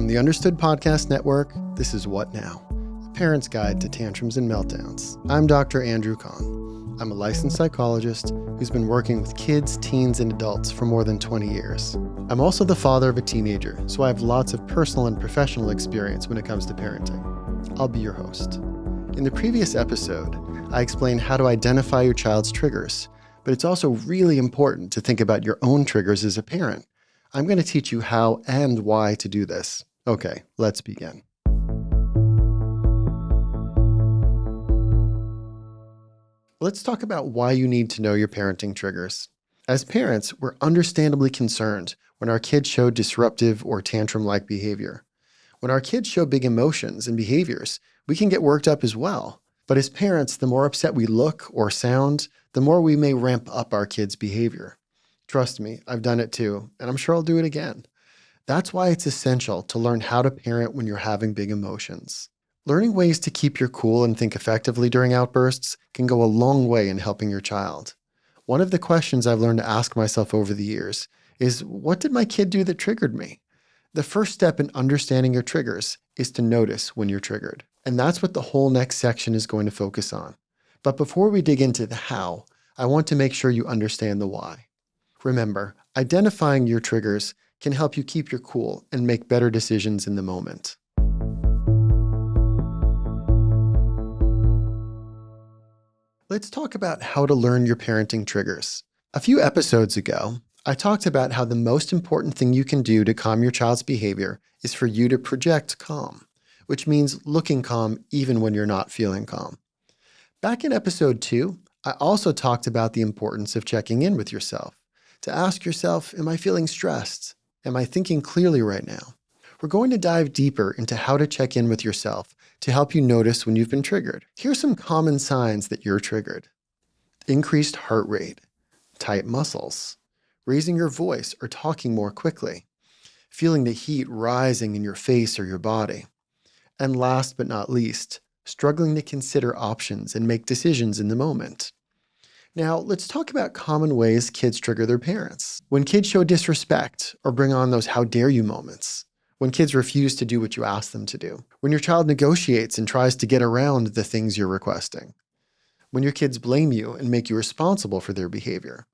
From the Understood Podcast Network, this is What Now? A Parent's Guide to Tantrums and Meltdowns. I'm Dr. Andrew Kahn. I'm a licensed psychologist who's been working with kids, teens, and adults for more than 20 years. I'm also the father of a teenager, so I have lots of personal and professional experience when it comes to parenting. I'll be your host. In the previous episode, I explained how to identify your child's triggers, but it's also really important to think about your own triggers as a parent. I'm going to teach you how and why to do this. Okay, let's begin. Let's talk about why you need to know your parenting triggers. As parents, we're understandably concerned when our kids show disruptive or tantrum-like behavior. When our kids show big emotions and behaviors, we can get worked up as well. But as parents, the more upset we look or sound, the more we may ramp up our kids' behavior. Trust me, I've done it too, and I'm sure I'll do it again. That's why it's essential to learn how to parent when you're having big emotions. Learning ways to keep your cool and think effectively during outbursts can go a long way in helping your child. One of the questions I've learned to ask myself over the years is, what did my kid do that triggered me? The first step in understanding your triggers is to notice when you're triggered. And that's what the whole next section is going to focus on. But before we dig into the how, I want to make sure you understand the why. Remember, identifying your triggers can help you keep your cool and make better decisions in the moment. Let's talk about how to learn your parenting triggers. A few episodes ago, I talked about how the most important thing you can do to calm your child's behavior is for you to project calm, which means looking calm even when you're not feeling calm. Back in episode 2, I also talked about the importance of checking in with yourself. To ask yourself, am I feeling stressed? Am I thinking clearly right now? We're going to dive deeper into how to check in with yourself to help you notice when you've been triggered. Here's some common signs that you're triggered. Increased heart rate, tight muscles, raising your voice or talking more quickly, feeling the heat rising in your face or your body. And last but not least, struggling to consider options and make decisions in the moment. Now, let's talk about common ways kids trigger their parents. When kids show disrespect or bring on those how dare you moments. When kids refuse to do what you ask them to do. When your child negotiates and tries to get around the things you're requesting. When your kids blame you and make you responsible for their behavior.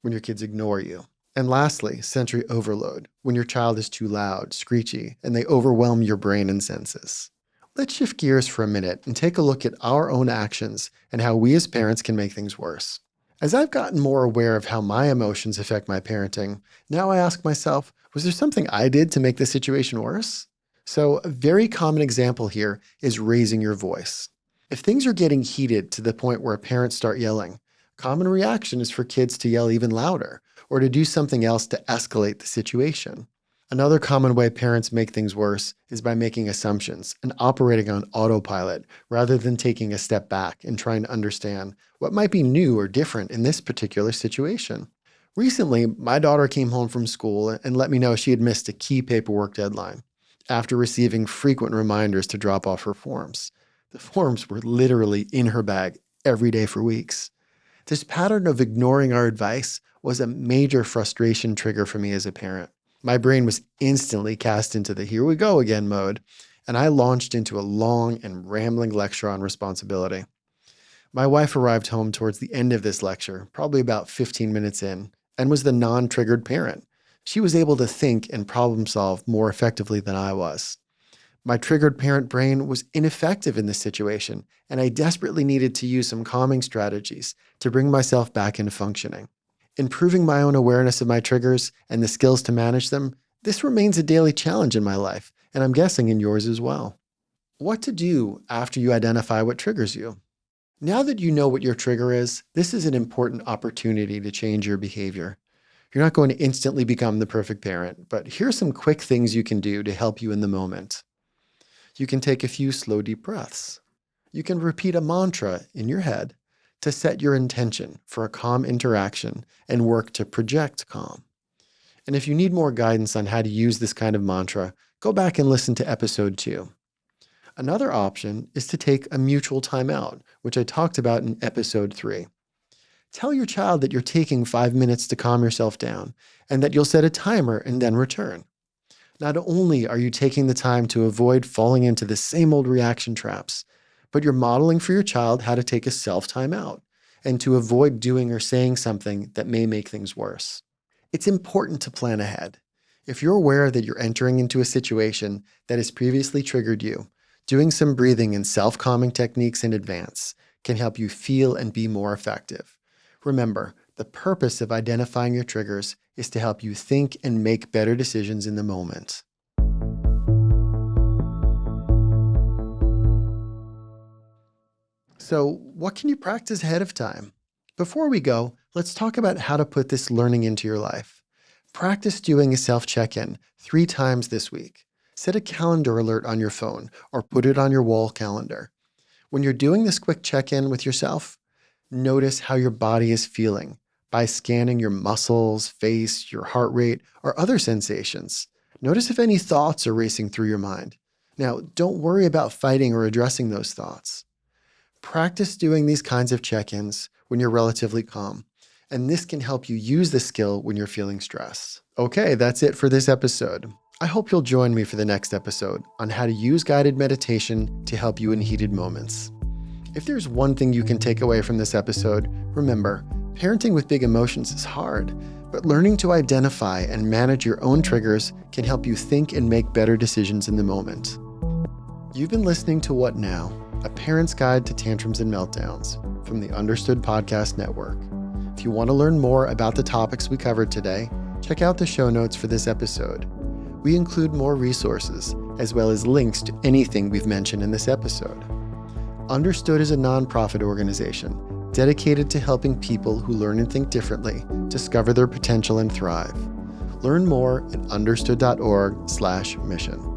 When your kids ignore you. And lastly, sensory overload. When your child is too loud, screechy, and they overwhelm your brain and senses. Let's shift gears for a minute and take a look at our own actions and how we as parents can make things worse. As I've gotten more aware of how my emotions affect my parenting, now I ask myself, was there something I did to make the situation worse? So a very common example here is raising your voice. If things are getting heated to the point where parents start yelling, a common reaction is for kids to yell even louder or to do something else to escalate the situation. Another common way parents make things worse is by making assumptions and operating on autopilot rather than taking a step back and trying to understand what might be new or different in this particular situation. Recently, my daughter came home from school and let me know she had missed a key paperwork deadline after receiving frequent reminders to drop off her forms. The forms were literally in her bag every day for weeks. This pattern of ignoring our advice was a major frustration trigger for me as a parent. My brain was instantly cast into the here we go again mode, and I launched into a long and rambling lecture on responsibility. My wife arrived home towards the end of this lecture, probably about 15 minutes in, and was the non-triggered parent. She was able to think and problem solve more effectively than I was. My triggered parent brain was ineffective in this situation, and I desperately needed to use some calming strategies to bring myself back into functioning. Improving my own awareness of my triggers and the skills to manage them, this remains a daily challenge in my life, and I'm guessing in yours as well. What to do after you identify what triggers you? Now that you know what your trigger is, this is an important opportunity to change your behavior. You're not going to instantly become the perfect parent, but here are some quick things you can do to help you in the moment. You can take a few slow, deep breaths. You can repeat a mantra in your head to set your intention for a calm interaction and work to project calm. And if you need more guidance on how to use this kind of mantra, go back and listen to episode 2. Another option is to take a mutual timeout, which I talked about in episode 3. Tell your child that you're taking 5 minutes to calm yourself down and that you'll set a timer and then return. Not only are you taking the time to avoid falling into the same old reaction traps, but you're modeling for your child how to take a self-time out and to avoid doing or saying something that may make things worse. It's important to plan ahead. If you're aware that you're entering into a situation that has previously triggered you, doing some breathing and self-calming techniques in advance can help you feel and be more effective. Remember, the purpose of identifying your triggers is to help you think and make better decisions in the moment. So, what can you practice ahead of time? Before we go, let's talk about how to put this learning into your life. Practice doing a self-check-in 3 times this week. Set a calendar alert on your phone or put it on your wall calendar. When you're doing this quick check-in with yourself, notice how your body is feeling by scanning your muscles, face, your heart rate, or other sensations. Notice if any thoughts are racing through your mind. Now, don't worry about fighting or addressing those thoughts. Practice doing these kinds of check-ins when you're relatively calm, and this can help you use the skill when you're feeling stressed. Okay, that's it for this episode. I hope you'll join me for the next episode on how to use guided meditation to help you in heated moments. If there's one thing you can take away from this episode, remember, parenting with big emotions is hard, but learning to identify and manage your own triggers can help you think and make better decisions in the moment. You've been listening to What Now? A Parent's Guide to Tantrums and Meltdowns from the Understood Podcast Network. If you want to learn more about the topics we covered today, check out the show notes for this episode. We include more resources, as well as links to anything we've mentioned in this episode. Understood is a nonprofit organization dedicated to helping people who learn and think differently discover their potential and thrive. Learn more at understood.org/mission.